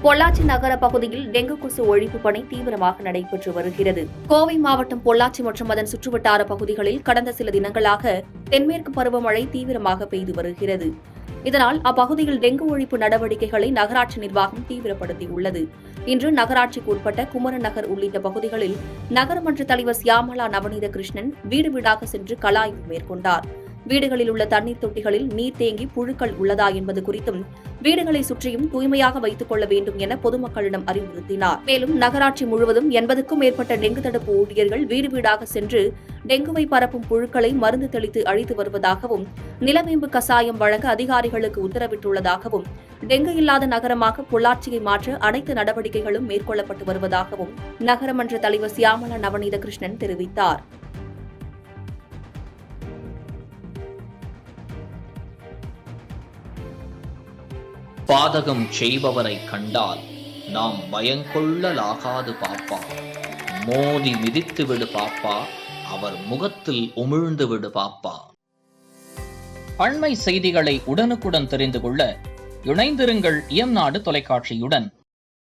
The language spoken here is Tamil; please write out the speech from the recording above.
பொள்ளாச்சி நகர பகுதியில் டெங்கு கொசு ஒழிப்பு பணி தீவிரமாக நடைபெற்று வருகிறது. கோவை மாவட்டம் பொள்ளாச்சி மற்றும் அதன் சுற்றுவட்டார பகுதிகளில் கடந்த சில தினங்களாக தென்மேற்கு பருவமழை தீவிரமாக பெய்து வருகிறது. இதனால் அப்பகுதியில் டெங்கு ஒழிப்பு நடவடிக்கைகளை நகராட்சி நிர்வாகம் தீவிரப்படுத்தியுள்ளது. இன்று நகராட்சிக்கு உட்பட்ட குமரன் நகர் உள்ளிட்ட பகுதிகளில் நகரமன்ற தலைவர் சியாமலா நவநீத கிருஷ்ணன் வீடு வீடாக சென்று களஆய்வு மேற்கொண்டார். வீடுகளில் உள்ள தண்ணீர் தொட்டிகளில் நீர் தேங்கி புழுக்கள் உள்ளதா என்பது குறித்தும் வீடுகளை சுற்றியும் தூய்மையாக வைத்துக் கொள்ள வேண்டும் என பொதுமக்களிடம் அறிவுறுத்தினார். மேலும் நகராட்சி முழுவதும் 80க்கும் மேற்பட்ட டெங்கு தடுப்பு ஊழியர்கள் வீடு வீடாக சென்று டெங்குவை பரப்பும் புழுக்களை மருந்து தெளித்து அழித்து வருவதாகவும், நிலவேம்பு கசாயம் வழங்க அதிகாரிகளுக்கு உத்தரவிட்டுள்ளதாகவும், டெங்கு இல்லாத நகரமாக பொள்ளாச்சியை மாற்ற அனைத்து நடவடிக்கைகளும் மேற்கொள்ளப்பட்டு வருவதாகவும் நகரமன்ற தலைவர் சியாமலா நவநீத கிருஷ்ணன் தெரிவித்தார். பாதகம் செய்பவரை கண்டால் நாம் பயங்கொள்ளலாகாது பாப்பா. மோதி மிதித்து விடு பாப்பா, அவர் முகத்தில் உமிழ்ந்து விடு பாப்பா. அண்மை செய்திகளை உடனுக்குடன் தெரிந்து கொள்ள இணைந்திருங்கள் இயம்நாடு தொலைக்காட்சியுடன்.